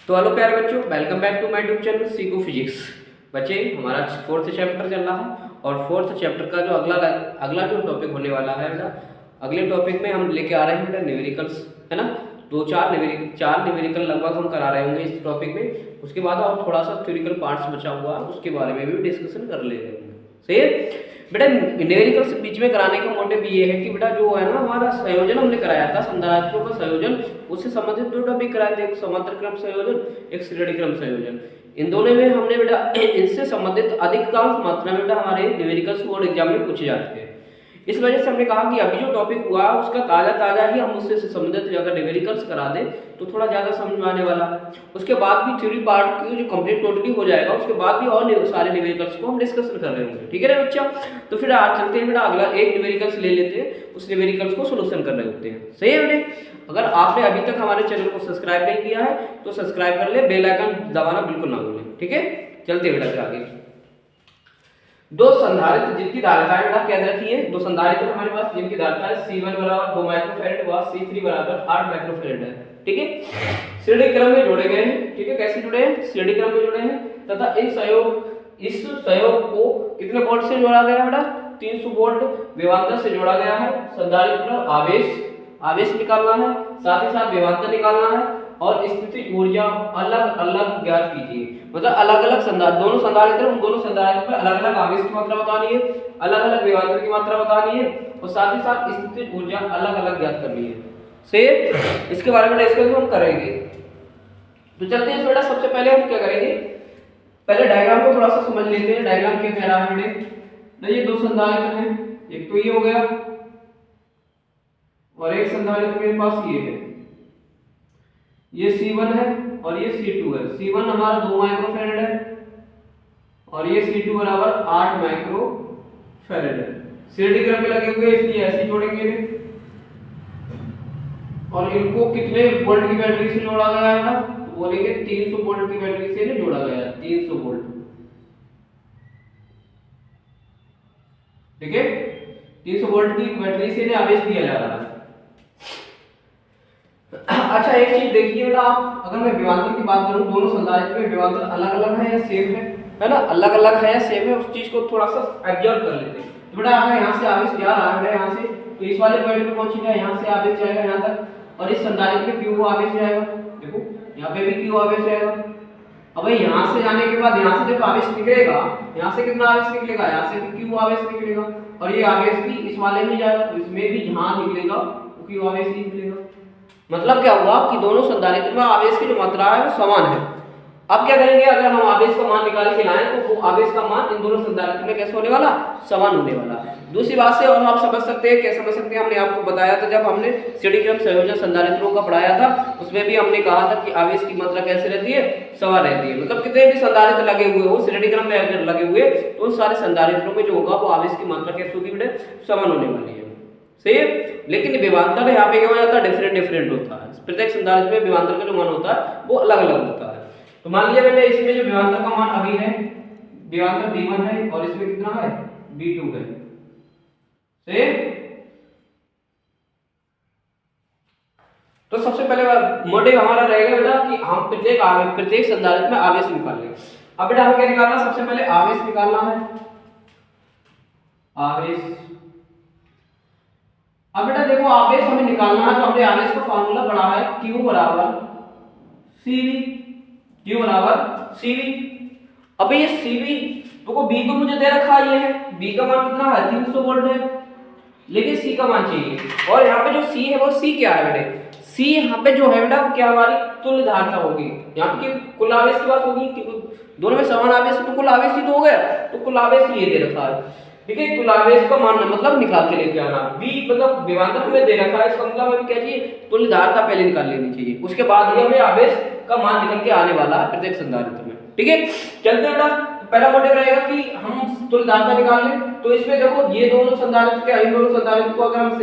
तो हेलो प्यारे बच्चों, welcome back to my YouTube channel Seekho physics. बच्चे, हमारा फोर्थ चैप्टर चल रहा है और फोर्थ चैप्टर का जो अगला अगला जो टॉपिक होने वाला है बेटा, अगले टॉपिक में हम लेके आ रहे हैं बेटा न्यूमेरिकल्स, है ना। दो चार न्यूमेरिकल लगभग हम करा रहे होंगे इस टॉपिक में। उसके बाद और थोड़ा सा थ्योरिकल पार्ट्स बचा हुआ है, उसके बारे में भी डिस्कशन कर ले रहे हैं। सही है बेटा। न्यूमेरिकल्स बीच में कराने का मोटिव ये है कि बेटा जो है ना, हमारा संयोजन हमने कराया था, संधारित्रों का संयोजन, उससे संबंधित दो टॉपिक कराए थे, एक समांतर क्रम संयोजन, एक श्रेणी क्रम संयोजन। इन दोनों में हमने बेटा इनसे संबंधित अधिकांश मात्रा में बेटा हमारे न्यूमेरिकल्स बोर्ड एग्जाम में पूछे जाते हैं। इस वजह से हमने कहा कि अभी जो टॉपिक हुआ उसका ताज़ा ही हम उससे संबंधित अगर न्यूमेरिकल्स करा दें तो थोड़ा ज़्यादा समझ में आने वाला है। उसके बाद भी थ्योरी पार्ट की जो कंप्लीट टोटली हो जाएगा, उसके बाद भी और सारे न्यूमेरिकल्स को हम डिस्कशन कर रहे होंगे। ठीक है ना बच्चा। तो फिर आज चलते हैं बेटा, अगला एक न्यूमेरिकल्स ले लेते हैं, उस न्यूमेरिकल्स को सोल्यूशन कर रहे होते हैं। सही है बेटे। अगर आपने अभी तक हमारे चैनल को सब्सक्राइब नहीं किया है तो सब्सक्राइब कर ले, बेल आइकन दबाना बिल्कुल ना भूलें। ठीक है, चलते हैं बेटा फिर आगे। दो संधारित्र जिनकी धारिताएं बेटा याद रखिए, दो संधारित्र हमारे पास जिनकी धारिताएं C1 बराबर 2 माइक्रोफैरड व C3 बराबर 8 माइक्रोफैरड है। ठीक है, श्रेणी क्रम में जोड़े गए हैं। ठीक है, कैसे जुड़े हैं? श्रेणी क्रम में जुड़े हैं तथा इस संयोग को कितने वोल्ट से जोड़ा गया है बेटा? 300 वोल्ट विभवांतर से जोड़ा गया है। संधारित्र आवेश निकालना है, साथ ही साथ विभवांतर निकालना है और स्थितिज ऊर्जा अलग अलग ज्ञात कीजिए। मतलब अलग अलग दोनों संधारित्र, उन दोनों संधारित्र में अलग अलग आवेश की मात्रा बतानी है, अलग अलग विभवांतर की मात्रा बतानी है और साथ ही साथ स्थितिज ऊर्जा अलग अलग ज्ञात करनी है। सेम इसके बारे में डिस्कस हम करेंगे। तो चलते हैं बेटा, सबसे पहले हम क्या करेंगे, पहले डायग्राम को थोड़ा सा समझ लेते हैं। डायग्राम क्या कह रहा है बेटे? ये दो संधारित्र हैं, एक तो ये हो गया और एक संधारित्र मेरे पास ये है। ये C1 है और ये C2 है। C1 हमारा 2 माइक्रोफैरड है और ये C2 बराबर 8 माइक्रोफैरड है। श्रेणी क्रम में लगे हुए इसलिए ऐसे जोड़ेंगे और इनको कितने वोल्ट की बैटरी से जोड़ा गया है ना? तो बोलेंगे 300 वोल्ट की बैटरी से जोड़ा गया है, 300 वोल्ट। ठीक है, 300 वोल्ट की बैटरी से आवेश दिया जा रहा है। अच्छा, एक चीज देखिए बेटा, आप अगर मैं विभवांतर की बात करूं, दोनों संधारित्र में विभवांतर अलग अलग है या सेम है ना? अलग अलग है या सेम है, उस चीज को थोड़ा सा ऑब्जर्व कर लेते हैं। तो बेटा अगर यहां से आवेश जा रहा है यहां से, तो इस वाले पॉइंट पे पहुंचेगा, यहां से आवेश जाएगा यहां तक और इस संधारित्र में क्यू आवेश जाएगा। देखो यहां पे भी क्यू आवेश जाएगा। अब भाई यहां से जाने के बाद यहां से जब आवेश निकलेगा, यहां से कितना आवेश निकलेगा? यहां से भी क्यू आवेश निकलेगा और ये आवेश भी इस वाले में जाएगा, तो इसमें भी जहां निकलेगा वो क्यू आवेश ही निकलेगा। मतलब क्या हुआ कि दोनों संधारित्र में आवेश की जो मात्रा है वो समान है। अब क्या करेंगे, अगर हम आवेश का मान निकाल के लाएं तो वो आवेश का मान इन दोनों संधारित्र में कैसे होने वाला? समान होने वाला। दूसरी बात से और आप समझ सकते हैं, क्या समझ सकते हैं, हमने आपको बताया था जब हमने श्रेणी क्रम संयोजन संधारित्रों का पढ़ाया था, उसमें भी हमने कहा था कि आवेश की मात्रा कैसे रहती है? समान रहती है। मतलब कितने भी संधारित्र लगे हुए हो श्रेणी क्रम में अगर लगे हुए, तो उन सारे संधारित्रों में जो होगा वो आवेश की मात्रा कैसे होगी बेटा? समान होने वाली है। सही है। लेकिन विभवांतर यहाँ पे क्या हो जाता है? डिफरेंट होता है। प्रत्येक संधारित्र में विभवांतर का जो मान होता है वो अलग अलग होता है। तो मान लिया मैंने इसमें जो विभवांतर का मान अभी है, विभवांतर V1 है और इसमें कितना है? V2 है। सही। तो सबसे पहले मोटिव हमारा रहेगा बेटा कि हम प्रत्येक संधारित्र में आवेश निकाल लें। अब बेटा हमें क्या निकालना है? सबसे पहले आवेश निकालना है, आवेश। अब बेटा देखो, आवेश हमें निकालना है तो हमने आवेश का फार्मूला पढ़ा है, Q बराबर CV। Q बराबर CV। अब ये CV देखो, B को मुझे दे रखा है, ये है B का मान कितना है? 300 वोल्ट है, लेकिन C का मान चाहिए। और यहाँ पे जो C है वो C क्या है बेटे? C यहाँ पे जो है बेटा क्या हमारी तुल्य धारिता होगी। यहाँ पे कुल आवेश की बात होगी, दोनों में समान आवेश तो कुल आवेश ही तो हो गया, तो कुल आवेश ये दे रखा है। ठीक है, कुल आवेश का मान मतलब निकाल के लेके आना। B मतलब विभवांतर हमें दे रखा है, इसका मतलब हमें क्या चाहिए? तुल्य धारिता पहले निकाल लेनी चाहिए, उसके बाद ही हमें आवेश का मान निकल के आने वाला है प्रत्येक संधारित्र में। ठीक है, चलते हैं बेटा। पहला मोटिव रहेगा कि हम तुल्य धारिता निकाल लें। तो इसमें देखो, ये दोनों संधारित्र क्या, इन दोनों संधारित्र को अगर हम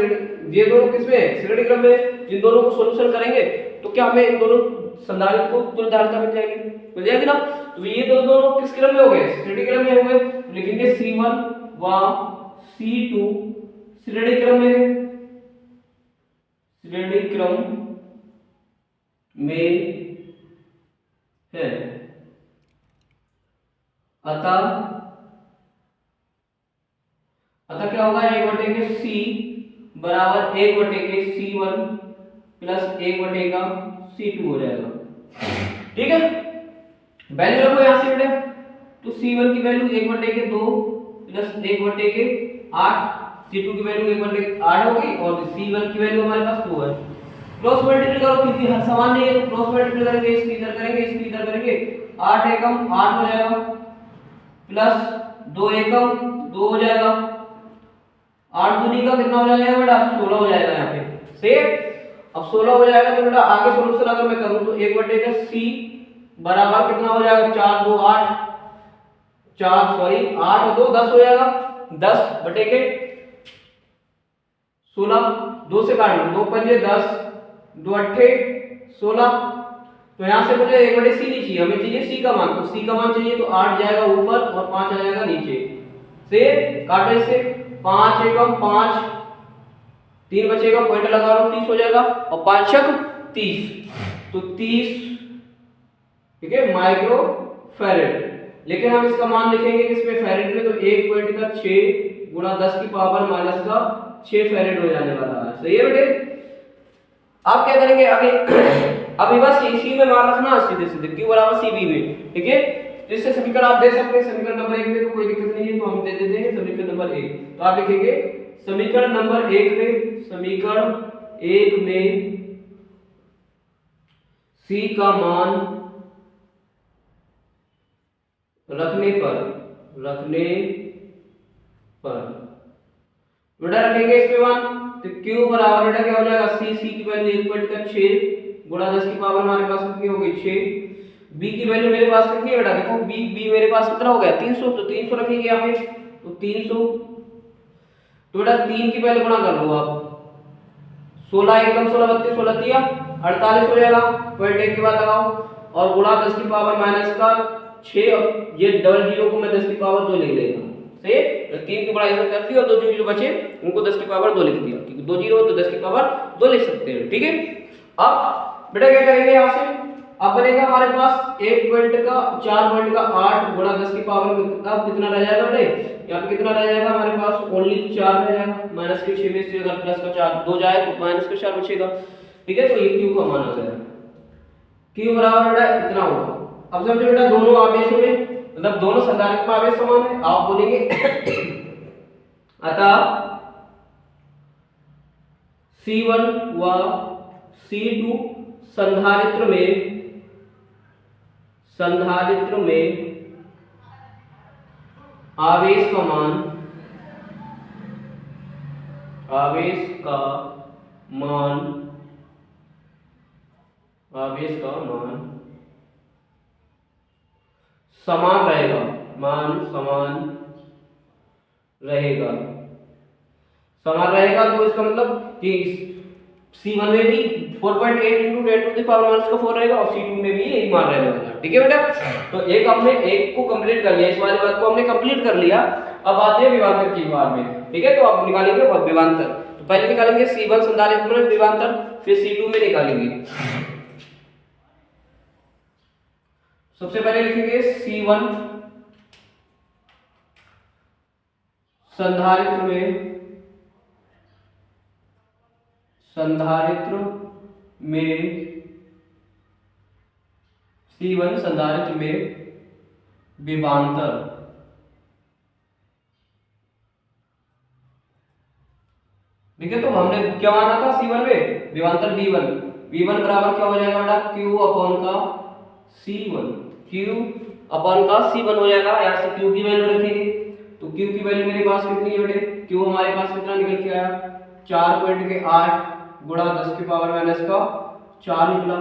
ये दोनों किसमें? श्रेणी क्रम में, इन दोनों को सोल्यूशन करेंगे तो क्या हमें इन दोनों संधारित्र को तुल्य धारिता मिल जाएगी ना? तो ये दोनों किस क्रम में हो गए? श्रेणी क्रम में हो गए। लिखेंगे C1 व C2 श्रेणी क्रम में, श्रेणी क्रम में अतः क्या होगा, 1/c बराबर 1/c1 प्लस 1/c2 हो जाएगा। ठीक है, वैल्यू रखो यहां से बेटा, तो c1 की वैल्यू 1/2 प्लस 1/8, c2 की वैल्यू 1/8 होगी और c1 की वैल्यू हमारे पास 2 है। क्रॉस मल्टीप्लाई करो क्योंकि हर समान नहीं है, तो क्रॉस मल्टीप्लाई करेंगे, इसकी इधर करेंगे, इसकी इधर करेंगे, 8 एकम 8 हो जाएगा प्लस 2 एकम 2 हो जाएगा, 8 दूनी का कितना हो जाएगा बेटा, 16 हो जाएगा यहाँ पे से। अब 16 हो जाएगा तो बेटा आगे सोल्यूशन अगर मैं करूं तो 1/c बराबर कितना हो जाएगा, 4 2 8, 4 सॉरी 8 और 2 10 हो जाएगा, 10/16, 2 से काट लो, 2 पंजे 10, 2 अट्ठे 16। तो यहाँ से मुझे 1/c नहीं चाहिए, हमें चाहिए c का मान, तो c का मान चाहिए तो 8 जाएगा ऊपर और 5 आ जाएगा नीचे से। काटो इससे, 5 एकम 5, 3 बचेगा, पॉइंट लगा लो, 30 हो जाएगा और 5 छक 30, तो 30 ठीक है माइक्रो फैरेड। लेकिन हम इसका मान लिखेंगे किसमें, फैरेड में, तो 1 पॉइंट का 6 गुणा 10 की पावर माइनस का 6 फैरेड हो जाने वाला है। सही है बेटे, आप क्या करेंगे आगे, अभी बस इसी में मान रखना सीधे सीधे q बराबर cv में। ठीक है, इससे समीकरण आप दे सकते हैं, समीकरण नंबर 1 में तो कोई दिक्कत नहीं है, तो हम दे देते हैं समीकरण नंबर 1। तो आप लिखेंगे समीकरण नंबर 1 में, समीकरण 1 में c का मान रखने पर बेटा रखेंगे इसमें मान, तो q बराबर बेटा क्या हो जाएगा, c की वैल्यू 1.6 गुणा 10 की पावर हमारे पास कितनी हो गई 6, b की वैल्यू मेरे पास कितनी है बेटा, देखो b मेरे पास कितना हो गया 300, तो 300 रखेंगे यहाँ पे, तो 300, तो बेटा 3 की वैल्यू गुणा कर लो आप, 16 एकम 16 32 16 तिया 48 हो जाएगा, पॉइंट 1 के बाद लगाओ और गुणा 10 की पावर माइनस का 6, और ये डबल जीरो को मैं 10 की पावर 2 लिख देता हूं। सही है, 3 की बड़ाई कर दी और 2 जीरो बचे उनको 10 की पावर 2 लिख दिया, क्योंकि 2 जीरो तो 10 की पावर 2 लिख सकते हैं। ठीक है, अब बेटा क्या करेंगे यहां से, अब बनेगा हमारे पास 1 पॉइंट का 4 पॉइंट का 8 गुणा 10 की पावर अब कितना रह जाएगा बेटे, यहाँ पे कितना रह जाएगा हमारे पास, ओनली 4 रह जाएगा, माइनस के 6 में से अगर प्लस का 4 2 जाए तो माइनस का 4 बचेगा। ठीक है, तो ये q का मान आ गया, q बराबर बेटा इतना होगा। अब समझो बेटा दोनों आवेशों में, मतलब दोनों संधारित्र में आवेश समान है, आप बोलेंगे अतः C1 व C2 संधारित्र में आवेश का मान समान रहेगा, तो इसका मतलब कि C1 में भी 4.8 × 10⁻⁴ रहेगा और C2 में भी यही मान रहने वाला है। ठीक है बेटा, तो एक हमने एक को कंप्लीट कर लिया, इस वाली बात को हमने कंप्लीट कर लिया। अब आते हैं विभवांतर की बात में। ठीक है, तो अब निकालेंगे विभवांतर, तो पहले निकालेंगे C1 संधारित्र में विभवांतर, फिर C2 में निकालेंगे। सबसे पहले लिखेंगे C1 संधारित्र में विभवांतर। ठीक है, तो हमने क्या माना था C1 में विभवांतर V1 बराबर क्या हो जाएगा बेटा, Q अपॉन का C1 हो जाएगा। यहाँ से Q की वैल्यू रखेंगे, तो Q की वैल्यू मेरे पास कितनी है बेटे, Q हमारे पास कितना निकल के आया, 4.8 गुणा 10 की पावर माइनस का 4 निकला,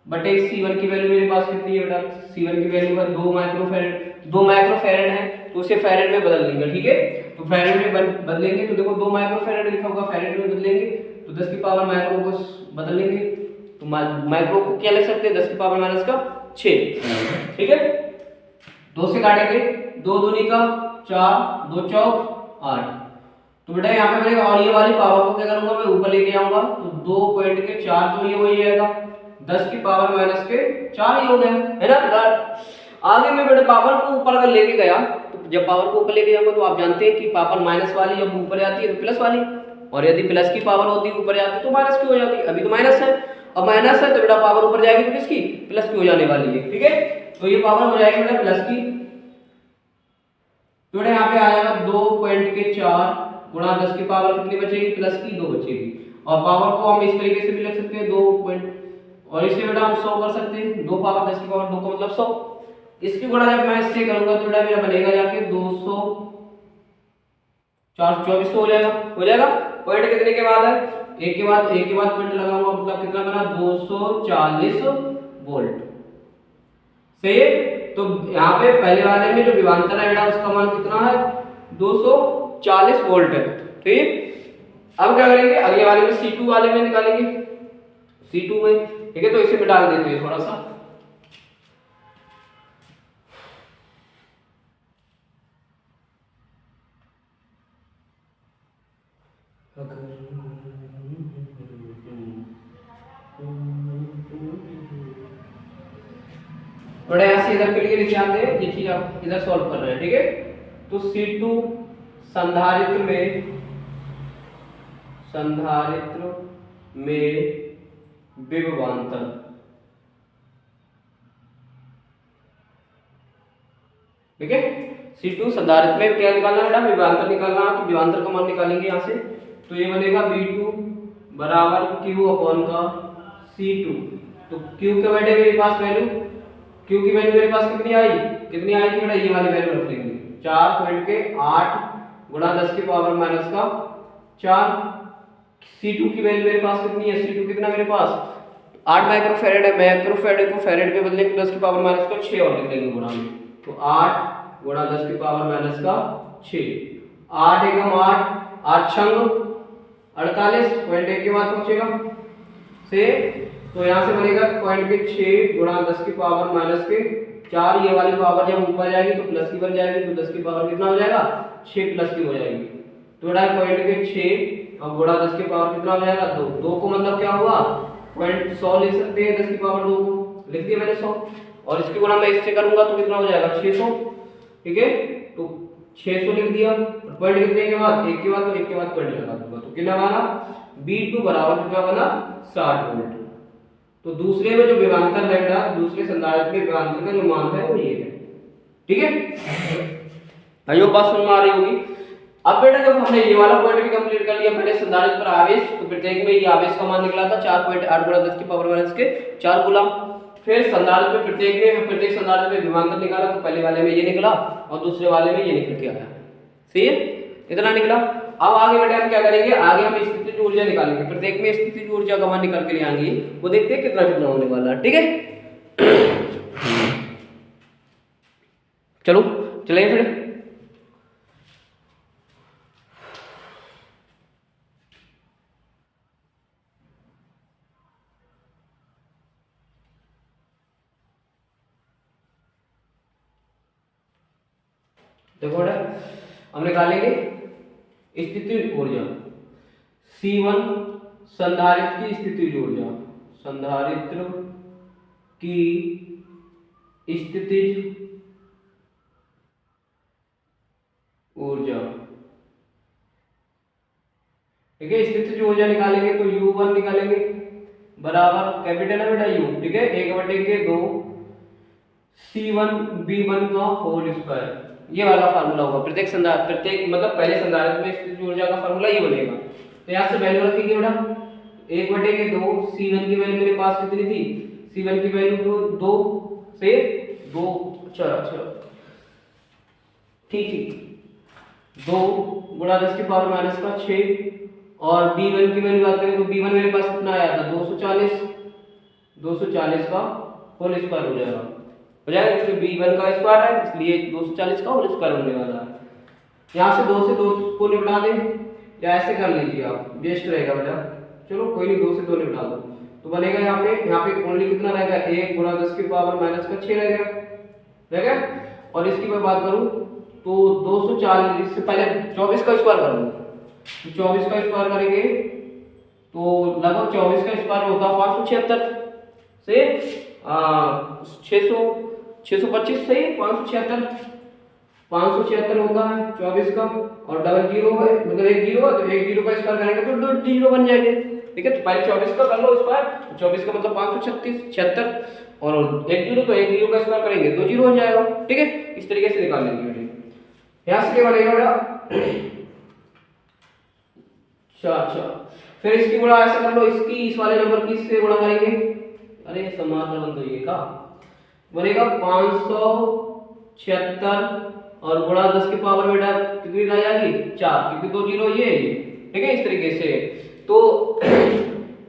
बटे C1 की वैल्यू मेरे पास कितनी है बेटा, C1 की वैल्यू है 2 माइक्रोफैरेड है, तो उसे फैरेड में बदल देंगे। ठीक है, तो फैरेड में बदलेंगे तो देखो 2 माइक्रोफैरेड लिखा होगा, फैरेड में बदलेंगे तो 10 की पावर माइक्रो को बदलेंगे, तो माइक्रो को क्या लिख सकते हैं, 10 की पावर माइनस का 6। ठीक है, 2 से काटेंगे, 2 दूनी का 4, 2 चौक 8, तो बेटा यहाँ पे बनेगा, और ये वाली पावर को क्या करूंगा मैं ऊपर लेके जाऊंगा, तो 2.4 तो ये हो जाएगा, 10 की पावर माइनस के 4 ही हो गया है ना। आगे मैं बेटा पावर को ऊपर अगर लेके गया, तो जब पावर को ऊपर लेके जाऊंगा तो आप जानते हैं कि पावर माइनस वाली जब ऊपर जाती है तो प्लस वाली, और यदि प्लस की पावर होती है ऊपर जाती है तो माइनस की हो जाती है। अभी तो माइनस है, अब माइनस है तो बेटा पावर ऊपर जाएगी तो किसकी, प्लस की हो जाने वाली है। ठीक है, तो ये पावर हो जाएगी बेटा प्लस की। तो बेटा यहाँ पे आ जाएगा 2.4 गुणा 10 की पावर कितनी बचेगी, प्लस की 2 बचेगी। और पावर को हम इस तरीके से भी लिख सकते हैं 2 और इसे बेटा हम 100 कर सकते हैं, 2 पावर 10 की पावर 2 का मतलब 100। इसकी गुणा जब मैं इससे करूंगा तो बेटा मेरा बनेगा जाके 200 424 हो जाएगा, हो जाएगा। पॉइंट कितने के बाद है, एक के बाद पॉइंट लगाऊंगा, मतलब कितना बना 240 वोल्ट। सही है, तो यहाँ पे पहले वाले में जो विभवांतर है बेटा उसका मान कितना है 240 वोल्ट है। ठीक, अब क्या करेंगे, अगले वाले में C2 वाले में निकालेंगे, C2 में। ठीक है, तो इसे मिटा देते हैं थोड़ा सा। थोड़ा ऐसे इधर के लिए लिख आते हैं, ये चीज आप इधर सॉल्व कर रहे हैं। ठीक है, तो C2 संधारित्र में विभवांतर, ठीक है, C2 संधारित्र में क्या निकालना है बेटा, विभवांतर निकालना है। तो विभवांतर का मान निकालेंगे यहाँ से, तो ये बनेगा V2 बराबर Q अपॉन का C2। तो Q के बेटे मेरे पास वैल्यू, Q की वैल्यू मेरे पास कितनी आई थी बेटा, ये वाली वैल्यू रख लेंगे 4.8 गुणा 10 की पावर माइनस का 4। C2 की वैल्यू मेरे पास कितनी है, C2 कितना मेरे पास 8 माइक्रोफैरेड है, माइक्रोफैरेड को फैरेड में बदलेंगे 10 की पावर माइनस का 6 और लिख देंगे गुणा में। तो 8 गुणा 10 की पावर माइनस का 6, 8 एकम 8, 8 छंग 48, पॉइंट 1 के बाद पहुंचेगा से। तो यहाँ से बनेगा पॉइंट के 6 गुणा 10 की पावर माइनस के 4। ये वाली पावर जब ऊपर जाएगी तो प्लस की बन जाएगी, तो 10 की पावर कितना हो जाएगा 6 प्लस की हो जाएगी। तो बेटा पॉइंट के 6 और गुणा 10 की पावर कितना हो जाएगा 2। 2 को मतलब क्या हुआ पॉइंट 100 लिख सकते हैं, 10 की पावर 2 को लिख दिया मैंने 100, और इसकी गुणा मैं इससे करूंगा तो कितना हो जाएगा 600। ठीक है, तो 600 लिख दिया, पॉइंट कितने के बाद 1 के बाद, तो 1 के बाद पॉइंट लगा दूंगा। तो कितना बना V2 बराबर कितना बना 60 वोल्ट। तो दूसरे में जो विभवांतर है बेटा, दूसरे संधारित्र में विभवांतर का जो मान है वो ये है। ठीक है, भाइयों बात समझ में आ रही होगी। अब बेटा जब हमने ये वाला पॉइंट भी कंप्लीट कर लिया, पहले संधारित्र पर आवेश, तो प्रत्येक में ये आवेश का मान निकला था 4.8 गुणा 10 की पावर माइनस के 4 कूलम। फिर संधारित्र में प्रत्येक संधारित्र में विभवांतर निकाला, तो पहले वाले में ये निकला और दूसरे वाले में ये निकल के आया। सही है, इतना निकला। अब आगे बेटा हम क्या करेंगे, आगे हम स्थितिज ऊर्जा निकालेंगे, प्रत्येक में स्थितिज ऊर्जा का मान निकाल के ले आएंगे, वो देखते हैं कितना कितना होने वाला है। ठीक है, चलो चलिए फिर। देखो बेटा हम निकालेंगे स्थितिज ऊर्जा C1 संधारित्र की स्थितिज ऊर्जा, संधारित्र की स्थितिज ऊर्जा। ठीक है, स्थितिज ऊर्जा निकालेंगे तो U1 निकालेंगे बराबर कैपिटल है बेटा U। ठीक है, 1/2 C1 V1 का होल स्क्वायर, ये वाला फार्मूला होगा। प्रत्येक मतलब पहले संधारित्र में स्थितिज ऊर्जा का फार्मूला ये बनेगा। तो यहाँ से वैल्यू रखेंगे बेटा 1/2 C1 की वैल्यू मेरे पास कितनी थी, C1 की वैल्यू 2 से 2, अच्छा ठीक 2 गुणा 10 की पावर माइनस का 6, और B1 की वैल्यू बात करें तो B1 मेरे पास कितना आया था 240 का होल स्क्वायर हो जाएगा, इसलिए B1 का स्क्वायर है, इसलिए 240 का होल स्क्वायर होने वाला है। यहाँ से 2 से 2 को निपटा दें, या ऐसे कर लीजिए आप, बेस्ट रहेगा बेटा। चलो कोई नहीं, 2 से 2 निपटा दो, तो बनेगा यहाँ पे ओनली कितना रहेगा 1 गुणा 10 की पावर माइनस का 6 रहेगा। और इसकी मैं बात करूँ तो 240, इससे पहले 24 का स्क्वायर करूँगा, तो 24 का स्क्वायर करेंगे तो लगभग 24 का स्क्वायर होगा 576 से 600, 625 सही, 576 होता है 24 का, और डबल जीरो है मतलब एक जीरो है, तो एक जीरो का स्क्वायर करेंगे तो दो जीरो बन जाएंगे। ठीक है, तो पहले 24 का कर लो स्क्वायर, 24 का मतलब 576, और एक जीरो तो एक जीरो का स्क्वायर करेंगे दो जीरो हो जाएगा। ठीक है, इस तरीके से निकाल लेंगे बेटे। यहाँ से क्या बनेगा बेटा, अच्छा फिर इसकी गुणा ऐसे कर लो, इसकी इस वाले नंबर की इससे गुणा करेंगे, अरे समाधान बंद होइए का बनेगा 576 और गुणा 10 की पावर बेटा कितनी आ जाएगी 4, क्योंकि दो जीरो ये। ठीक है, इस तरीके से तो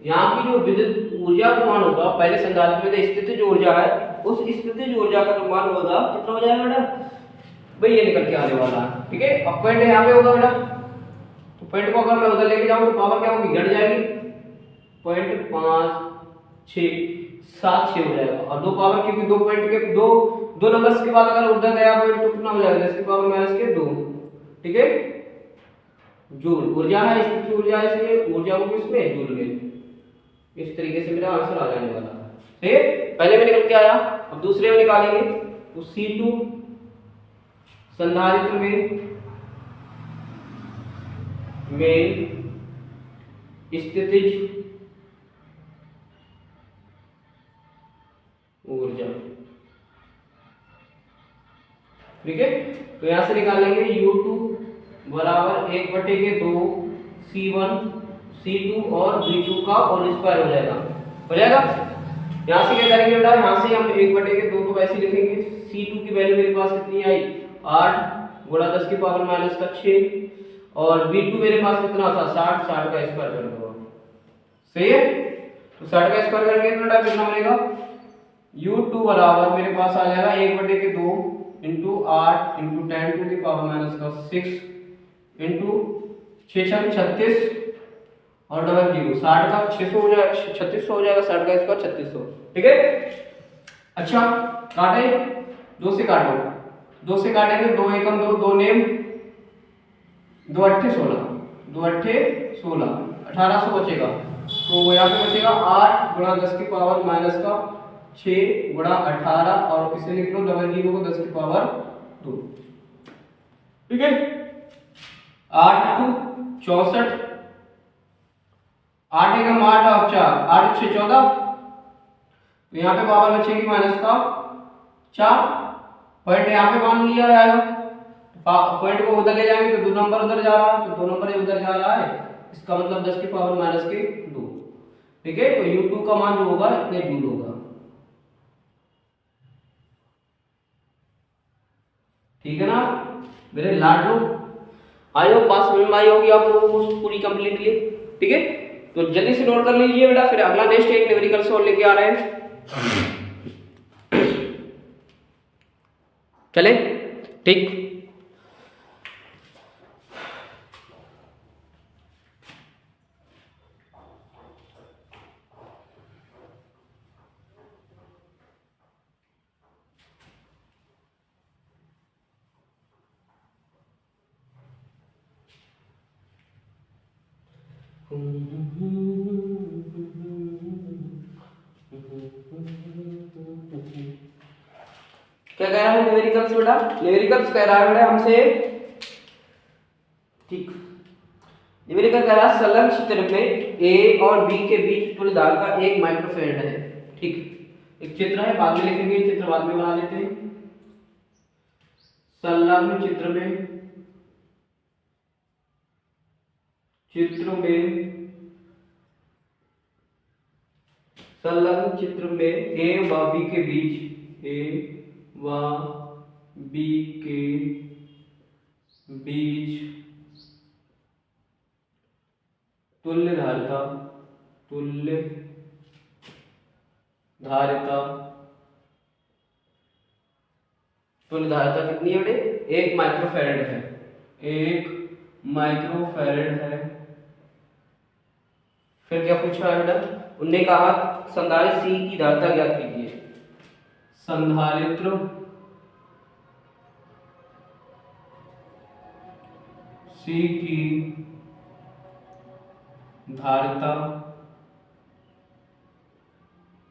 यहाँ की जो विद्युत ऊर्जा का मान होगा, पहले संधारित्र में स्थितिज जो ऊर्जा है, उस स्थितिज ऊर्जा का जो मान होगा कितना हो जाएगा बेटा भाई, ये निकल के आने वाला है। ठीक है, अब पॉइंट यहाँ पे होगा बेटा, तो पॉइंट को अगर मैं उधर लेके जाऊं तो पावर क्या होगी, घट जाएगी, 0.5676 हो जाएगा, और दो पावर क्योंकि दो पॉइंट के दो नंबर्स के बाद अगर उधर गया पॉइंट तो कितना हो जाएगा 10 की पावर माइनस के 2। ठीक है, जूल ऊर्जा है, इसकी ऊर्जा है, इसलिए ऊर्जा को किसमें जूल में। इस तरीके से मेरा आंसर आ जाने वाला है। ठीक है, पहले में निकल के आया, अब दूसरे में निकालेंगे, तो C2 संधारित्र में स्थितिज ऊर्जा। ठीक है, तो यहां से निकालेंगे U2 बराबर 1/2 C1 C2 और V2 का होल स्क्वायर हो जाएगा। यहां से क्या करेंगे बेटा, यहां से हम 1/2 तो वैसे लिखेंगे, C2 की वैल्यू मेरे पास कितनी आई 8 गुणा 10 की पावर माइनस का 6, और V2 मेरे पास कितना था 60 का स्क्वायर कर दो। सही है, तो 60 का स्क्वायर करेंगे तो बेटा कितना बनेगा, U2 बराबर मेरे पास आ जाएगा 1/2 into 8 into 10 to the power minus का 6 इंटू 6 36 और डबल जीरो 60 का 600 हो जाएगा, 3600 हो जाएगा, 60 का स्क्वायर 3600। ठीक है, अच्छा काटे, दो से काटो, दो से काटेंगे, दो एकम दो, दो नेम, 2 अट्ठे 16, 2 अट्ठे 16, 1800 बचेगा, तो यहाँ पे बचेगा 8 गुणा 10 की पावर माइनस का 6 गुणा 18, और इसे लिख लो डबल जीरो को 10 की पावर 2। ठीक है, 8 × 64, 8 एकम 8 और 4, 8 6 14, तो यहाँ पे पावर बचेगी माइनस का 4, पॉइंट यहाँ पे मान लिया जाएगा, पॉइंट को उधर ले जाएंगे तो दो नंबर उधर जा रहा है, तो दो नंबर उधर जा रहा है, इसका मतलब 10 की पावर माइनस के 2। ठीक है, तो U2 का मान जो होगा इतने जूल होगा। ठीक है ना मेरे लाडलो, आई होप बात समझ में आई होगी आप लोगों को पूरी कंप्लीटली। ठीक है, तो जल्दी से नोट कर लीजिए बेटा, फिर अगला नेक्स्ट एक न्यूमेरिकल सॉल्व लेके आ रहे हैं। चले ठीक, क्या कह रहा है न्यूमेरिकल्स बेटा, न्यूमेरिकल्स कह रहा है बेटा हमसे, ठीक, न्यूमेरिकल कह रहा है संलग्न चित्र में A और B के बीच तुल्यधारता 1 माइक्रोफैराड है। ठीक, एक चित्र है, बाद में लिखेंगे, चित्र बाद में बना लेते हैं। संलग्न चित्र में संलग्न चित्र में A व B के बीच तुल्यधारिता कितनी है बेटे 1 माइक्रोफैराड है, 1 माइक्रोफैराड है। फिर क्या पूछा है बेटा, उनने कहा संधारित्र C की धारिता ज्ञात कीजिए। संधारित्र C की धारिता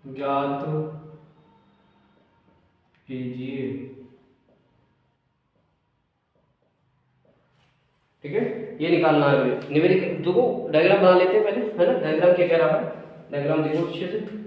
ज्ञात कीजिए। ठीक है, ये निकालना है न्यूमेरिक। देखो डायग्राम बना लेते हैं पहले, है ना। डायग्राम क्या कह रहा है, डायग्राम देखो अच्छे से।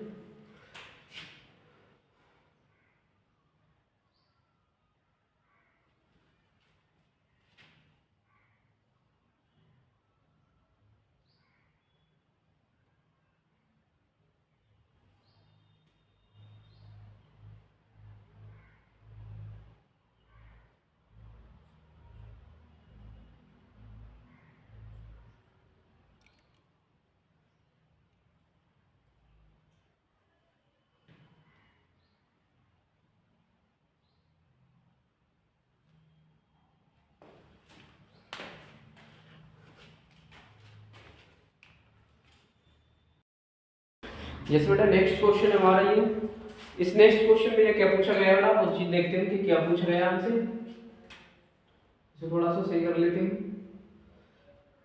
जैसे बेटा नेक्स्ट क्वेश्चन हमारा ये, इस नेक्स्ट क्वेश्चन में ये क्या पूछा गया है, वो चीज देखते हैं कि क्या पूछा गया हमसे। इसे थोड़ा सा सही कर लेते हैं।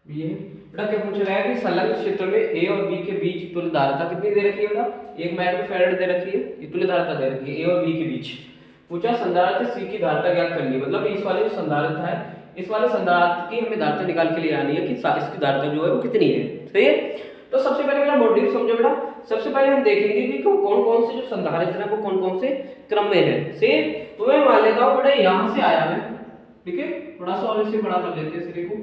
ये बेटा क्या पूछा गया है कि संलग्न क्षेत्र में ए और बी के बीच तुल्य धारिता कितनी दे रखी है बेटा, 1 माइक्रोफैराड दे रखी है, ये तुल्य धारिता दे रखी है ए और बी के बीच। पूछा संधारित्र सी की धारिता ज्ञात करनी है, मतलब इस वाले जो संधारित्र है, इस वाले संधारित्र की हमें धारिता निकाल के लिए आनी है कि इसकी धारिता जो है वो कितनी है। सही है। तो सबसे पहले मेरा मॉड्यूल समझो बेटा। सबसे पहले हम देखेंगे कि कौन कौन से जो संधारित्र है वो कौन कौन से क्रम में है। से तो मैं मान लेता हूं बेटा यहां से आया है, ठीक है। थोड़ा सा और इसे बड़ा कर लेते हैं सिरे को।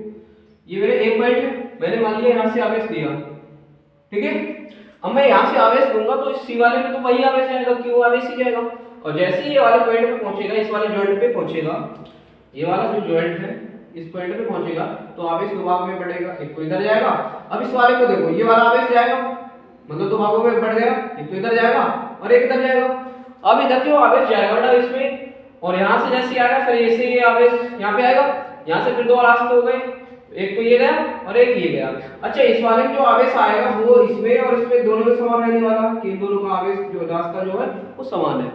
ये मेरे एक पॉइंट है, मैंने मान लिया यहां से आवेश दिया, ठीक है। अब मैं यहां से आवेश दूंगा तो इस सी वाले में तो वही आवेश आएगा, क्यू आवेश ही जाएगा। और जैसे ही ये वाले पॉइंट पे पहुंचेगा, इस वाले जॉइंट पे पहुंचेगा, ये वाला जो जॉइंट है इस पॉइंट पे पहुंचेगा तो आवेश दो भाग में बढ़ेगा, एक तो इधर जाएगा। अब इस वाले को देखो, ये वाला आवेश जाएगा, मतलब दो भागों में बढ़ गया, एक तो इधर जाएगा और एक इधर जाएगा। अब इधर जो आवेश जाएगा बेटा इसमें, और यहां से जैसे आएगा फिर ऐसे ये आवेश यहां पे आएगा, यहां से फिर दो रास्ते हो गए, एक तो ये गया और एक ये गया। अच्छा, इस वाले में जो आवेश आएगा वो इसमें और इसमें दोनों में समान रहने वाला, कि दोनों का आवेश जो रास्ता जो है वो समान है।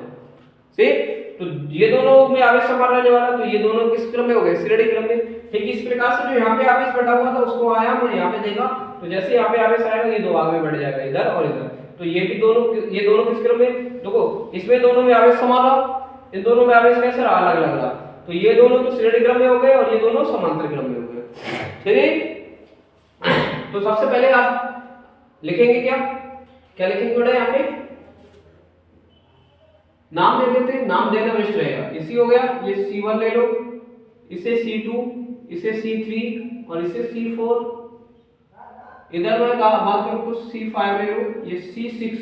ठीक, तो ये दोनों में आवेश समान रहने वाला, तो ये दोनों किस क्रम में हो गए, श्रेणी क्रम में। ठीक, इस प्रकार से जो यहाँ पे आवेश बढ़ा हुआ था उसको आया मैं यहाँ पे देखा, तो जैसे यहाँ पे आवेश आएगा ये दो भाग में बढ़ जाएगा, इधर और इधर। तो ये भी दोनों, ये दोनों किस क्रम में, देखो इसमें दोनों में आवेश समान रहा, इन दोनों में आवेश कैसे रहा, अलग अलग रहा। तो ये दोनों तो श्रेणी क्रम में हो गए और ये दोनों समांतर क्रम में हो गए। ठीक, तो सबसे पहले आप लिखेंगे क्या, क्या लिखेंगे बेटा, यहाँ पे नाम दे देते हैं, नाम देना बेस्ट रहेगा। इसी हो गया, ये C1 ले लो, इसे C2, इसे C3 और इसे C4। इधर मैं बात करूं तो C5 ले लो, ये C6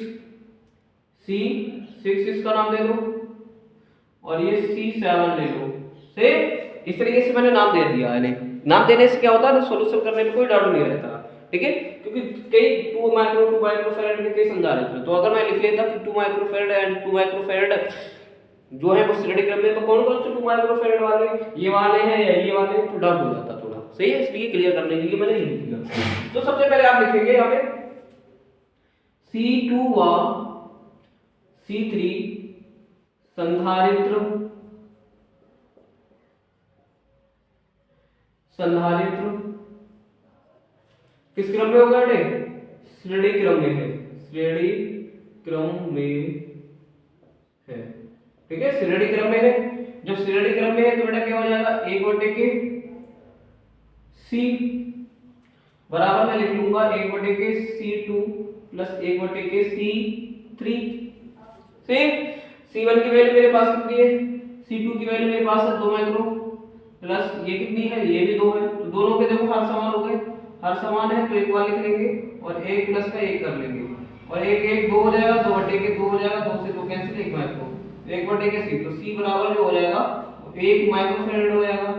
इसका नाम दे दो और ये C7 ले लो। से इस तरीके से मैंने नाम दे दिया है। नाम देने से क्या होता है, सॉल्यूशन करने में कोई डाउट नहीं रहता, ठीक है। क्योंकि कई 2 माइक्रोफैराड के कई संधारित्र हैं, तो अगर मैं लिख लेता कि 2 माइक्रोफैराड एंड 2 माइक्रोफैराड जो है वो श्रेणी क्रम में, तो कौन कौन से 2 माइक्रोफैराड वाले, ये वाले हैं या ये वाले, तो डाउट हो जाता थोड़ा। सही है, इसलिए क्लियर करने के लिए मैंने ये लिख दिया। तो सबसे पहले आप लिखेंगे यहाँ पे C2 व C3 संधारित्र किस क्रम में होगा बेटे, श्रेणी क्रम में है, श्रेणी क्रम में है, ठीक है। श्रेणी क्रम में है, जब श्रेणी क्रम में है तो बेटा क्या हो जाएगा, 1/के C बराबर मैं लिख लूंगा 1/के C2 प्लस 1/के C3। C1 की वैल्यू मेरे पास कितनी है, C2 की वैल्यू मेरे पास है 2 माइक्रो, प्लस ये कितनी है, ये भी 2 है, तो दोनों के देखो हर समान हो गए, हर समान है तो एक बार लिख लेंगे और 1 प्लस का 1 कर लेंगे, और 1 2 हो जाएगा, 2/के 2 हो जाएगा, 2 से 2 कैंसिल, 1 माइक्रो, 1/के C, तो C बराबर जो हो जाएगा 1 माइक्रोफैराड हो जाएगा,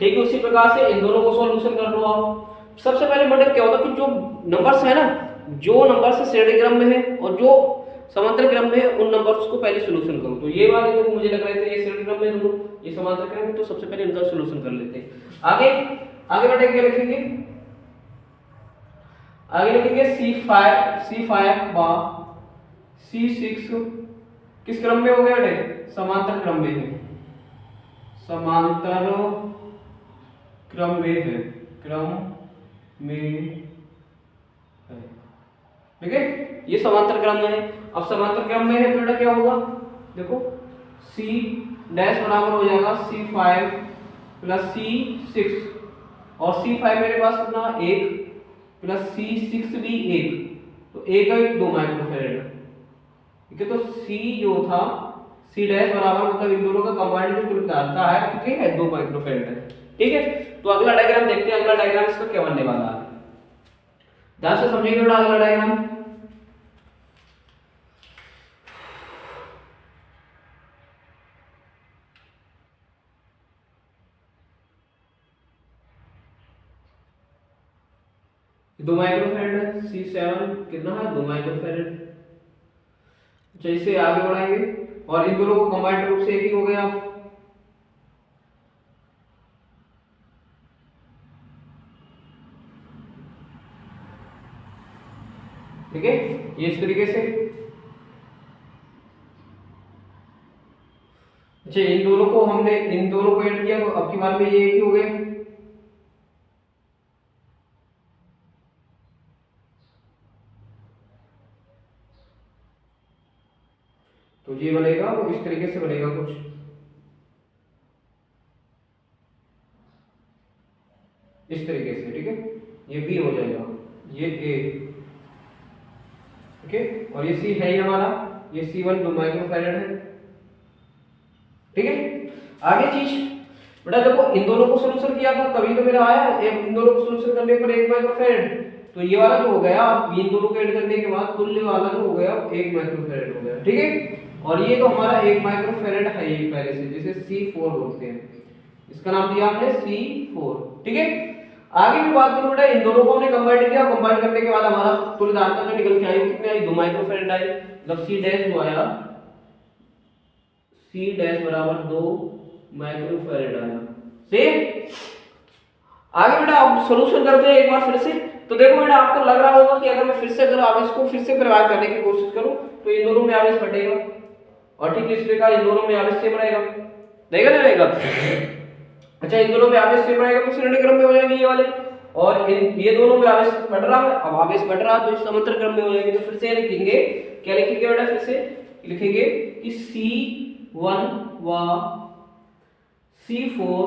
ठीक है। उसी प्रकार से इन दोनों को सॉल्यूशन कर लो आप। सबसे पहले मतलब क्या होता है कि जो नंबर्स है ना, जो नंबर्स श्रेणी क्रम में है और जो समांतर क्रम में है, उन नंबर्स को पहले सॉल्यूशन करो। तो ये वाले जो मुझे लग रहे थे ये श्रेणी क्रम में, दोनों ये समांतर क्रम में, तो सबसे पहले इनका सॉल्यूशन कर लेते हैं। आगे बढ़े क्या लिखेंगे, आगे लिखेंगे C5 बा C6 किस क्रम में हो गया बेटे, समांतर क्रम में है, समांतर क्रम में है, ठीक है। ये समांतर क्रम में है। अब समांतर क्रम में है तो बेटा क्या होगा, देखो सी डैश बराबर हो जाएगा C5 प्लस C6, और C5 मेरे पास कितना 1 प्लस C6 भी 1, तो 1 का 2 माइक्रोफैरेड। ठीक है, तो C जो था C डैश बराबर मतलब इन दोनों का कंबाइंड जो तुल्यता है कितनी है 2 माइक्रोफैरेड है। ठीक है, तो अगला डायग्राम देखते हैं। अगला डायग्राम इसका क्या बनने वाला है, ध्यान से समझिएगा बेटा अगला डायग्राम। दो माइक्रोफैरेड है, C7 कितना है 2 माइक्रोफैरेड। अच्छा, इसे आगे बढ़ाएंगे और इन दोनों को कंबाइंड रूप से एक ही हो गया। ठीक है, ये इस तरीके से। अच्छा, इन दोनों को हमने इन दोनों को ऐड किया तो अब की बार में ये एक ही हो गए। तो ये बनेगा वो इस तरीके से बनेगा कुछ, इस तरीके से। ठीक है, ये B हो जाएगा, ये A। ठीक है, और ये C है ही हमारा, ये C1 2 माइक्रोफैरेड है। ठीक है, आगे चीज बेटा देखो, इन दोनों को सॉल्यूशन किया था तभी तो मेरा आया इन दोनों को सॉल्यूशन करने पर 1 माइक्रोफैरेड। तो ये वाला जो हो गया, अब इन दोनों को ऐड करने के बाद तुल्य वाला जो हो गया 1 माइक्रोफैरेड हो गया। ठीक है, और ये तो हमारा 1 माइक्रोफैरेड है ये पहले से, जिसे C4 बोलते हैं, इसका नाम दिया हमने C4। ठीक है, आगे भी बात करूं बेटा, इन दोनों को हमने कंबाइन किया, कंबाइन करने के बाद हमारा तुल्यता जो निकल के आई कितनी आई 2 माइक्रोफैरेड आई, मतलब C डैश जो आया C डैश बराबर 2 माइक्रोफैरेड आया। सेम आगे बेटा आप सॉल्यूशन करते हैं एक बार फिर से। तो देखो बेटा, आपको लग रहा होगा कि अगर मैं फिर से अगर आवेश को फिर से प्रवाहित करने की कोशिश करूं तो इन दोनों में आवेश बटेगा, और ठीक इस प्रकार इन दोनों में आवेश सेम रहेगा, रहेगा नहीं रहेगा। अच्छा, इन दोनों में आवेश सेम रहेगा तो श्रेणी क्रम में हो जाएंगे ये वाले, और ये दोनों में आवेश बढ़ रहा है, अब आवेश बढ़ रहा है तो इस समांतर क्रम में हो जाएंगे। तो फिर से लिखेंगे, क्या लिखेंगे बेटा, फिर से लिखेंगे कि C1 व C4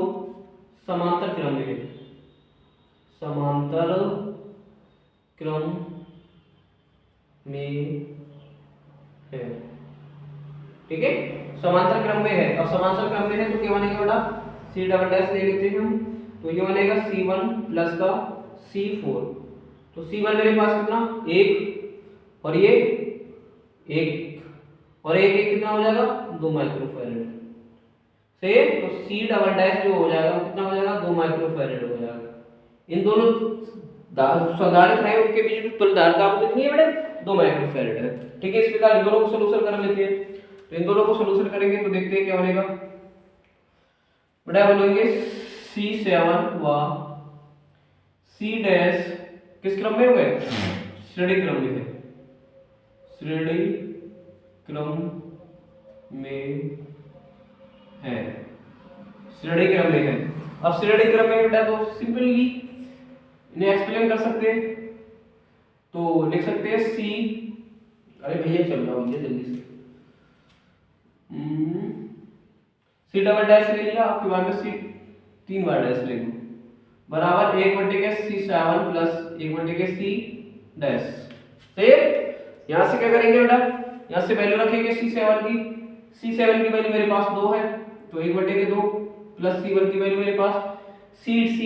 समांतर क्रम में है, समांतर क्रम में है। ठीक है, समांतर क्रम में है। अब समांतर क्रम में है तो क्या बनेगा बेटा, C डबल डैश ले लेते हैं हम, तो ये बनेगा C1 प्लस का C4। तो C1 मेरे पास कितना 1, और ये 1, और 1 1 कितना हो जाएगा 2 माइक्रोफैरेड। सही, तो C डबल डैश जो हो जाएगा वो कितना हो जाएगा 2 माइक्रोफैरेड हो जाएगा। इन दोनों संधारित्र है उनके बीच में तुल्यता कितनी है बेटा 2 माइक्रोफैरेड है। ठीक है, इस प्रकार इन दोनों को सॉल्यूशन कर लेते हैं। तो इन दोनों को सॉल्यूशन करेंगे तो देखते हैं क्या बनेगा बेटा, बोलेंगे C7 व C डैश किस क्रम में हो गए, श्रेणी क्रम में है, श्रेणी क्रम में है, श्रेणी क्रम में है। अब श्रेणी क्रम में बेटा तो सिंपली इन्हें एक्सप्लेन कर सकते हैं, तो लिख सकते हैं C, अरे भैया चल रहा हूँ जल्दी से, C डबल डैश ले लिया, आपके बाद में C 3 बार डैश ले लो, बराबर 1/के C7 प्लस 1/के C डैश। सही है, यहाँ से क्या करेंगे बेटा, यहाँ से वैल्यू रखेंगे C7 की, C7 की वैल्यू मेरे पास 2 है तो 1/के 2 प्लस C1 की वैल्यू मेरे पास, C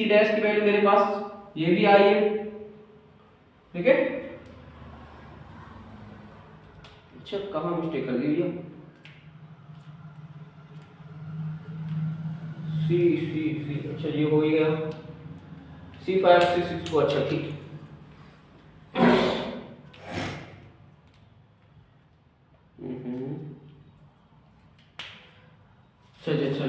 डैश की वैल्यू मेरे पास ये भी आई है। ठीक है, अच्छा कहाँ मिस्टेक कर दी भैया, C अच्छा ये हो ही गया C5 C6 को, अच्छा ठीक। अच्छा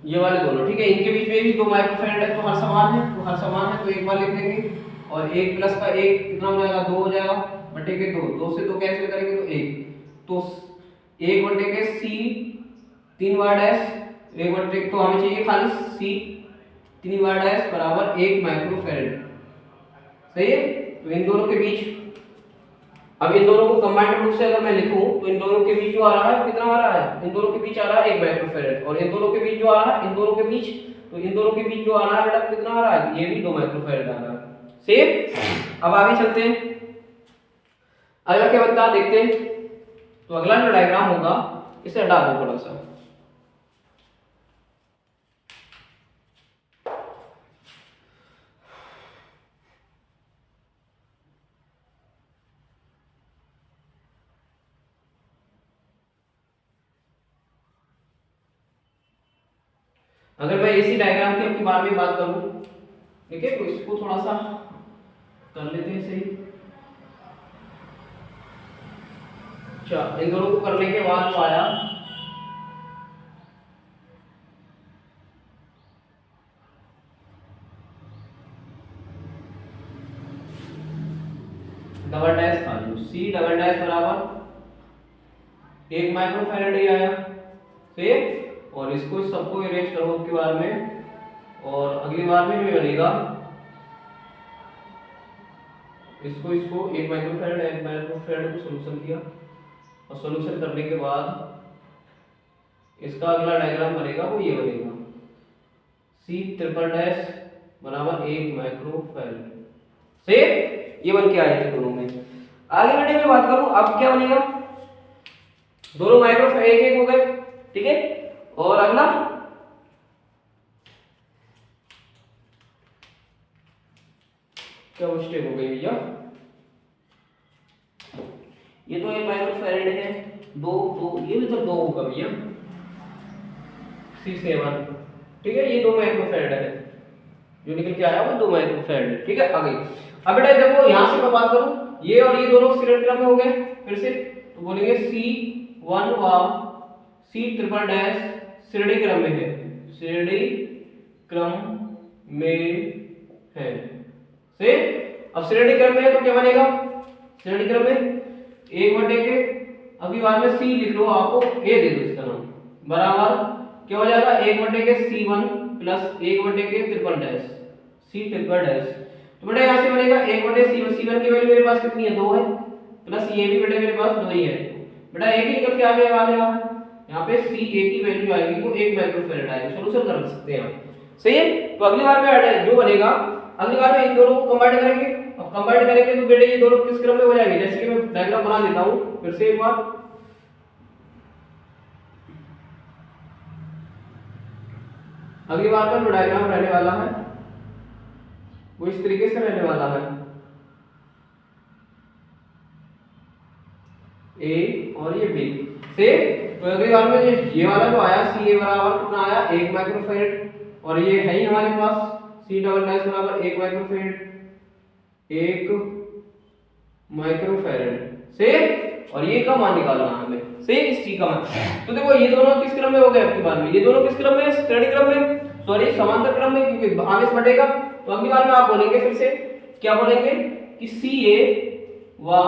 ये वाले दोनों ठीक है, इनके बीच में भी 2 माइक्रोफैरेड है तो हर समान है, तो हर समान है तो एक बार लिख देंगे, और 1 प्लस का 1 कितना हो जाएगा 2 हो जाएगा, बटे के 2, 2 से 2 कैंसिल करेंगे तो 1, तो 1/के C 3 बार डैश, 1/के तो हमें चाहिए खाली C 3 बार डैश बराबर 1 माइक्रोफैरेड। सही है, तो इन दोनों के बीच अब इन दोनों को कंबाइंड रूप से अगर मैं लिखूं तो इन दोनों के बीच जो आ रहा है कितना आ रहा है, इन दोनों के बीच आ रहा है 1 माइक्रोफैरड, और इन दोनों के बीच जो आ रहा है, इन दोनों के बीच, तो इन दोनों के बीच जो आ रहा है बेटा कितना आ रहा है, ये भी 2 माइक्रोफैरड आ रहा है। सेम। अब आगे चलते हैं, अगला क्या बनता है देखते हैं। तो अगला जो डायग्राम होगा इसे हटा दो थोड़ा सा। अगर मैं इसी डायग्राम की अपनी बार में बात करूं, ठीक है, तो इसको थोड़ा सा कर लेते हैं सही। अच्छा, इन दोनों को करने के बाद जो आया डबल डैश आ जाओ, सी डबल डैश बराबर 1 माइक्रोफैरड ही आया। ठीक, और इसको सबको इरेज करो उसके बाद में, और अगली बार में जो बनेगा इसको 1 माइक्रोफैरड को सॉल्यूशन किया, और सॉल्यूशन करने के बाद इसका अगला डायग्राम बनेगा वो ये बनेगा, सी ट्रिपल डैश बराबर 1 माइक्रोफैरड से ये बन के आए थे दोनों में। आगे बढ़ने की बात करूं, अब क्या बनेगा, दोनों माइक्रोफैरड एक हो गए, ठीक है, और अगला क्या मिस्टेक हो गई भैया, ये तो 1 माइक्रोफैरड है, दो ये भी तो 2 होगा भैया, C7, ठीक है, ये 2 माइक्रोफैरड है, जो निकल के आया वो 2 माइक्रोफैरड है, ठीक है। आगे अब बेटा देखो यहां से मैं बात करूं, ये और ये दोनों श्रेणी क्रम में हो गए, फिर से तो बोलेंगे C1 व C ट्रिपल डैश श्रेणी क्रम में है, श्रेणी क्रम में है से। अब श्रेणी क्रम में है तो क्या बनेगा, श्रेणी क्रम में 1 के, अभी बाद में C लिख लो, आपको A दे दो इसका नाम, बराबर क्या हो जाएगा 1 के C1 प्लस 1 के triple dash C triple dash. तो बेटा यहाँ से बनेगा 1 C1, C1 की वैल्यू मेरे पास कितनी है 2 है, प्लस ये भी बेटा मेरे पास 2 ही है, बेटा एक ही निकल के आ गया वाले यहाँ पे C A की वैल्यू आएगी वो 1 माइक्रोफैरड आएगी, सॉल्यूशन कर सकते हैं आप, सही है। तो अगली बार में जो बनेगा, अगली बार में इन दोनों को कंबाइन करेंगे, अब कंबाइन करेंगे तो बेटे ये दोनों किस क्रम में हो जाएंगे, जैसे कि मैं डायग्राम बना देता हूँ फिर से एक बार। अगली बार का जो डायग्राम रहने वाला है वो इस तरीके से रहने वाला है, ए और ये बी से। तो अगली बार में ये वाला जो आया सी ए बराबर कितना आया 1 माइक्रोफैरड, और ये है ही हमारे पास सी डबल डैश बराबर 1 माइक्रोफैरड, 1 माइक्रोफैरड से, और ये का मान निकालना है हमें से, इस सी का मान। तो देखो ये दोनों किस क्रम में हो गए आपके बाद में, ये दोनों किस क्रम में, श्रेणी क्रम में, सॉरी समांतर क्रम में, क्योंकि आगे से बढ़ेगा। तो अगली बार में आप बोलेंगे फिर से क्या बोलेंगे कि सी ए व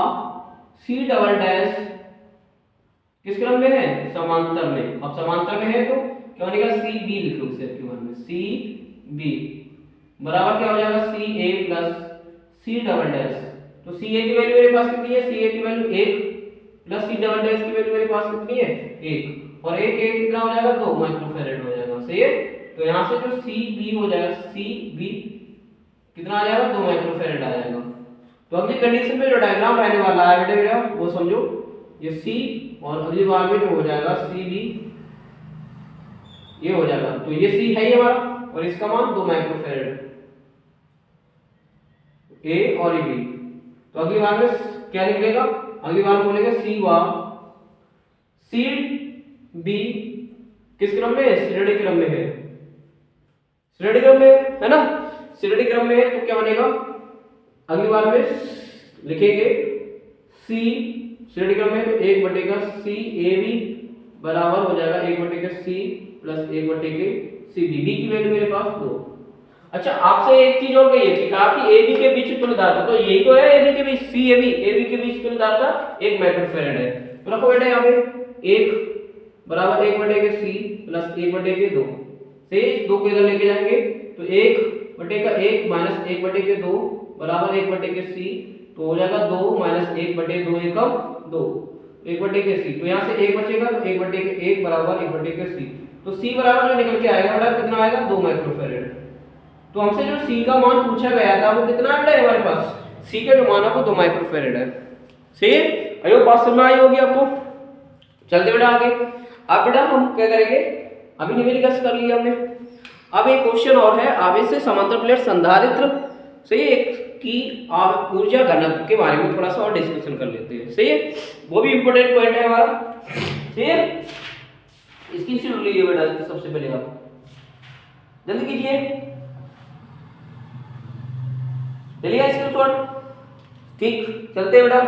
सी डबल डैश किस क्रम में है, समांतर में। अब समांतर में है तो क्या बनेगा सी बी लिख लो इसे के बाद में, सी बी बराबर क्या हो जाएगा सी ए प्लस सी डबल डैश। तो सी ए की वैल्यू मेरे पास कितनी है, सी ए की value 1 plus C double dash की वैल्यू मेरे पास कितनी है 1, और 1 1 कितना हो जाएगा 2 माइक्रोफैरड हो जाएगा, सही है। तो यहाँ से जो सी बी हो जाएगा, सी बी कितना आ जाएगा 2 माइक्रोफैरड आ जाएगा। तो अगली कंडीशन में जो डायग्राम रहने वाला है बेटे मेरा वो समझो, ये सी और अगली बार में जो हो जाएगा सी बी ये हो जाएगा, तो ये सी है ही हमारा और इसका मान 2 माइक्रोफैरड ए और बी। तो अगली बार में क्या निकलेगा, अगली बार में बोलेंगे सी व सी बी किस क्रम में है, श्रेणी क्रम में है, श्रेणी क्रम में है ना, श्रेणी क्रम में है। तो क्या बनेगा, अगली बार में लिखेंगे सी श्रेणी क्रम में, तो 1 का सी ए बी बराबर हो जाएगा 1 का सी प्लस 1 के सी बी, बी की वैल्यू मेरे पास 2। अच्छा आपसे एक चीज और कही है कि कहा कि ए बी के बीच तुल्यदार्ता, तो यही तो है ए बी के बीच, सी ए बी के बीच तुल्यदार्ता 1 माइक्रोफैरड है। तो रखो बेटा यहाँ पे 1 बराबर 1 के सी प्लस 1 के 2 से, इस 2 को इधर लेके जाएंगे तो 1 का 1 माइनस 1 के 2 बराबर 1 के सी तो हो जाएगा 2 माइनस 1/2 एकम 2, 1/c। तो यहाँ से 1 बचेगा तो 1/1 बराबर 1/c। तो c बराबर जो निकल के आएगा बेटा कितना आएगा 2 माइक्रोफैरड। तो हमसे जो c का मान पूछा गया था वो कितना है हमारे पास, c का जो मान है वो 2 माइक्रोफैरड है। सही है, अयो बात समझ आई होगी आपको। चलते बेटा आगे। अब बेटा हम क्या करेंगे, अभी न्यूमेरिकल्स कर लिया हमने, अब एक क्वेश्चन और है आवेश से समांतर प्लेट संधारित्र, सही है, कि ऊर्जा घनत्व के बारे में थोड़ा सा और डिस्कशन कर लेते हैं। सही है, वो भी इंपॉर्टेंट पॉइंट है हमारा। सही है, इसकी शुरू लीजिए बेटा सबसे पहले आप जल्दी कीजिए, चलिए स्क्रीनशॉट। ठीक, चलते बेटा।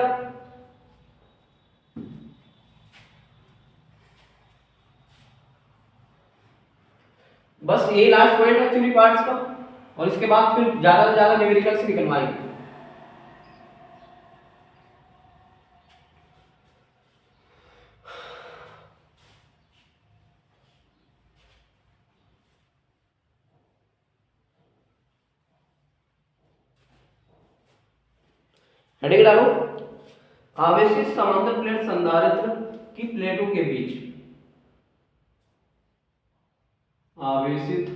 बस ये लास्ट पॉइंट है थ्योरी पार्ट्स का, और इसके बाद फिर ज्यादा से ज्यादा न्यूमेरिकल से निकलवाएंगे। हेडिंग डालो, आवेशित समांतर प्लेट संधारित्र की प्लेटों के बीच, आवेशित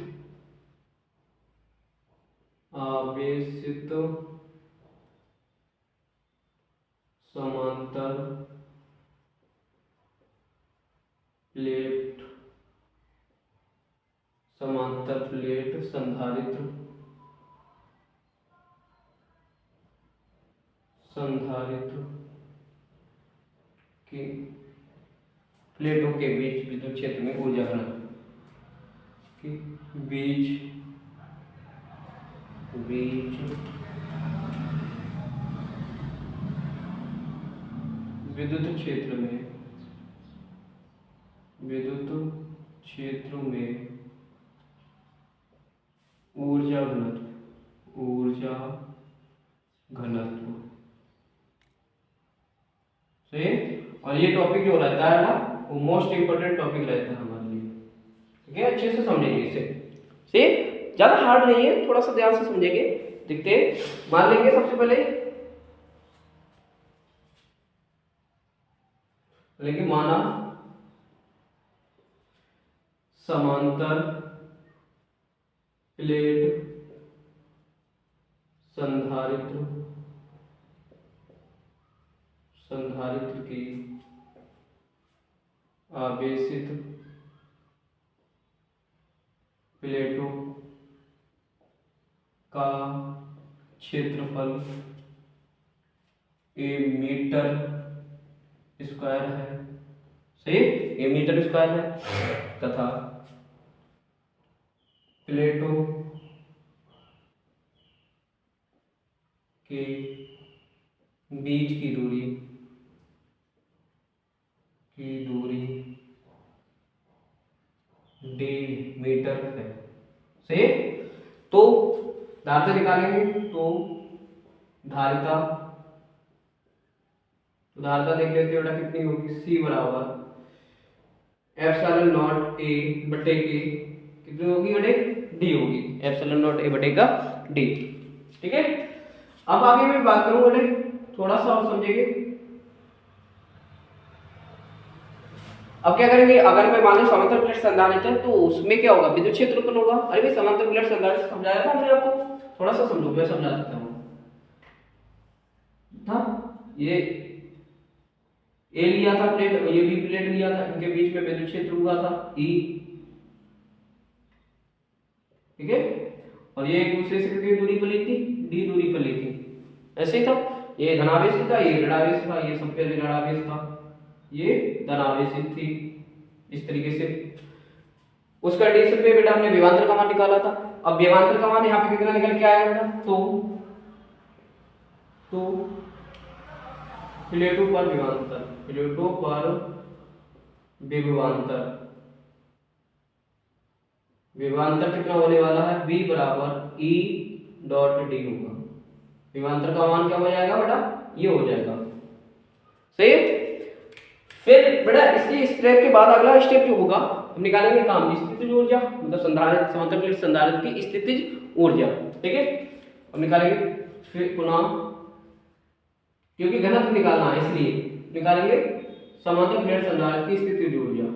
समांतर प्लेट संधारित्र की प्लेटों के बीच विद्युत क्षेत्र में ऊर्जा घनत्व के बीच विद्युत क्षेत्र में ऊर्जा घनत्व। सही, और ये टॉपिक जो रहता है ना वो मोस्ट इंपोर्टेंट टॉपिक रहता है हमारे लिए। ठीक है, अच्छे से समझेंगे इसे। सही, ज्यादा हार्ड नहीं है, थोड़ा सा ध्यान से समझेंगे। देखते मान लेंगे सबसे पहले लेकिन माना समांतर प्लेट संधारित्र की आवेशित प्लेटों का क्षेत्रफल ए मीटर स्क्वायर है। सही, ए मीटर स्क्वायर है, तथा प्लेटों के बीच की दूरी d मीटर है। सही, तो धारिता निकालेंगे तो धारिता देख लेते हैं बेटा कितनी होगी, c बराबर एप्सिलॉन नॉट a बटे के कितनी होगी बेटे d होगी, एप्सिलॉन नॉट a बटे का d। ठीक है, अब आगे मैं बात करूं बेटे थोड़ा सा और समझेंगे। अब क्या करेंगे, अगर मैं मान लो समांतर प्लेट संधारित्र है तो उसमें क्या होगा, विद्युत क्षेत्र उत्पन्न होगा। अरे भाई समांतर प्लेट संधारित्र समझाया था हमने आपको, थोड़ा सा समझो, मैं समझा देता हूँ। हाँ, ये ए लिया था प्लेट, ये बी प्लेट लिया था, इनके बीच में विद्युत क्षेत्र हुआ था E। ठीक है, और ये एक दूसरे से कितनी दूरी पर ली थी, d दूरी पर ली थी। ऐसे ही था, ये धनावेश था, ये ऋणावेश था, ये सब पे ऋणावेश था, ये धनावेशित थी। इस तरीके से उस कंडीशन पे बेटा हमने विभवांतर का मान निकाला था। अब विभवांतर का मान यहाँ पे कितना निकल के आया बेटा, तो प्लेटों पर विभवांतर कितना होने वाला है, v बराबर E डॉट d होगा। विभवांतर का मान क्या हो जाएगा बेटा, ये हो जाएगा। सही, फिर बेटा इसके स्टेप के बाद अगला स्टेप जो होगा हम निकालेंगे काम स्थितिज ऊर्जा, मतलब संधारित्र समांतर प्लेट संधारित्र की स्थितिज ऊर्जा। ठीक है, हम निकालेंगे फिर पुनः क्योंकि घनत्व निकालना है इसलिए निकालेंगे समांतर प्लेट संधारित्र की स्थितिज ऊर्जा।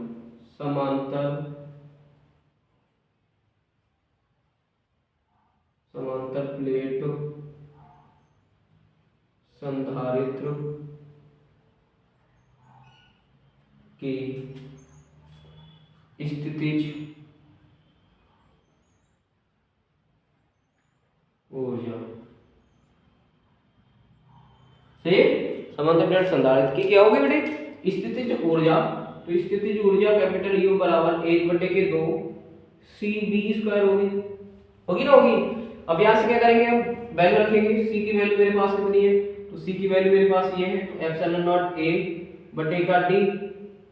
समांतर प्लेट संधारित्र की स्थितिज ऊर्जा से समांतर प्लेट संधारित्र की क्या होगी बेटे स्थितिज ऊर्जा। तो स्थितिज ऊर्जा कैपिटल यू बराबर 1/2 cv² होगी ना होगी। अब यहां से क्या करेंगे हम वैल्यू रखेंगे। c की वैल्यू मेरे पास कितनी है तो c की वैल्यू मेरे पास ये है तो एप्सिलॉन नॉट a बटे का d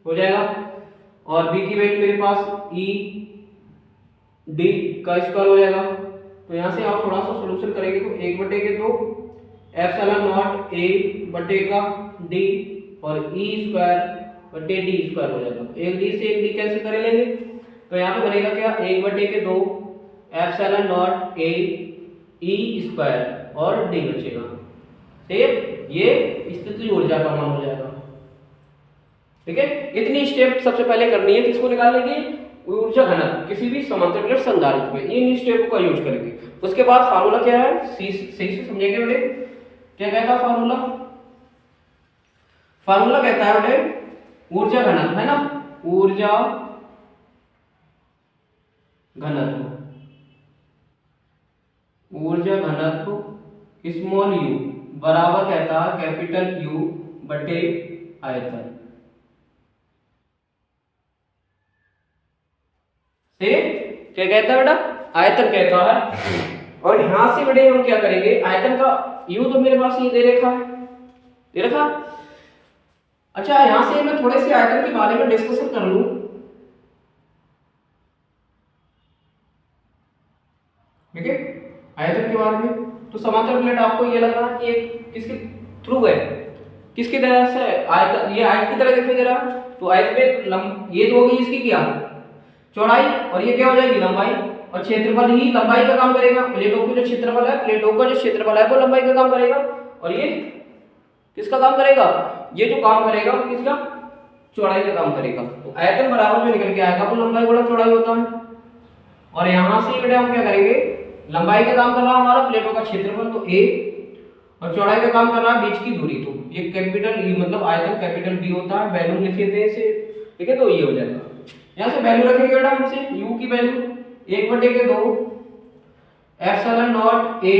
हो जाएगा। और b की वैल्यू मेरे पास e d का स्क्वायर हो जाएगा। तो यहां से आप थोड़ा सा सॉल्यूशन करेंगे तो 1/2 एप्सिलॉन नॉट a बटे का d और e² बटे d² हो जाएगा। एक d से एक d कैंसिल कर लेंगे तो यहाँ पे बनेगा क्या 1/2 एप्सिलॉन नॉट a e² और d बचेगा। ठीक, ये स्थितिज ऊर्जा का मान हो जाएगा। ठीक है, इतनी स्टेप सबसे पहले करनी है किसको निकालने की ऊर्जा घनत्व किसी भी समांतर प्लेट संधारित्र में। इन स्टेप का यूज करेंगे। उसके बाद फार्मूला क्या है सही से समझेंगे बेटे। क्या कहता है फार्मूला? फार्मूला कहता है बेटे ऊर्जा घनत्व है ना, ऊर्जा घनत्व स्मॉल u बराबर कहता है कैपिटल U बटे आयतन। क्या कहता है बेटा आयतन कहता है। और यहां से बेटे हम क्या करेंगे आयतन का U तो मेरे पास ये दे रखा है, दे रखा। अच्छा यहां से मैं थोड़े से आयतन के बारे में डिस्कशन कर लूं। ठीक है, आयतन के बारे में तो समांतर प्लेट आपको ये लग रहा है कि किसके थ्रू है, किसकी तरह से आयत, ये आयत की तरह दिखाई दे रहा है। तो आयत पे ये तो होगी इसकी क्या चौड़ाई और ये क्या हो जाएगी लंबाई। और क्षेत्रफल ही लंबाई का काम करेगा। प्लेटों का जो क्षेत्रफल है, प्लेटों का जो क्षेत्रफल है वो लंबाई का काम करेगा। और ये किसका काम करेगा, ये जो काम करेगा वो किसका चौड़ाई का काम करेगा। तो आयतन बराबर जो निकल के आएगा वो लंबाई गुणा चौड़ाई होता है। और यहां से बेटा हम क्या करेंगे लंबाई का काम कर रहा है हमारा प्लेटों का क्षेत्रफल तो a और चौड़ाई का काम कर रहा है बीच की दूरी। तो ये कैपिटल E मतलब आयतन कैपिटल B होता है। वैल्यू लिख देते हैं इसे। ठीक है, तो ये हो जाएगा। यहां से वैल्यू रखेंगे बेटा हमसे U की value 1/2 epsilon not a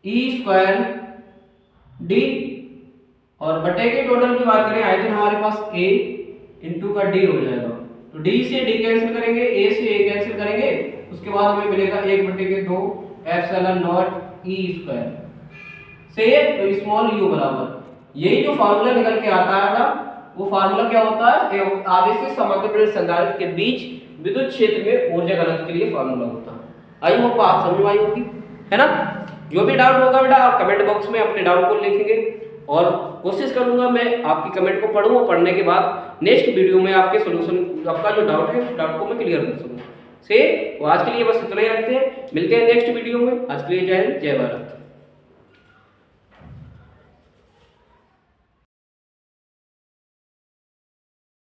e² d और बटे के टोटल की बात करें आयतन हमारे पास a इंटू का d हो जाएगा। तो d से d कैंसिल करेंगे, a से a कैंसिल करेंगे, उसके बाद हमें मिलेगा 1/2 एप्सिलॉन नॉट e² से तो स्मॉल u बराबर यही जो फार्मूला निकल के आता है ना वो फार्मूला क्या होता है आवेश के समांतर प्लेट संधारित्र के बीच विद्युत क्षेत्र में ऊर्जा घनत्व के लिए फार्मूला होता है। आई होप आप समझ आई होगी, है ना। जो भी डाउट होगा बेटा आप कमेंट बॉक्स में अपने डाउट को लिखेंगे और कोशिश करूंगा मैं आपकी कमेंट को पढ़ूं और पढ़ने के बाद नेक्स्ट वीडियो में आपके सॉल्यूशन आपका जो डाउट है उस डाउट को मैं क्लियर कर सकूं। से आज के लिए बस इतना ही रखते हैं, मिलते हैं नेक्स्ट वीडियो में। आज के लिए जय हिंद जय भारत।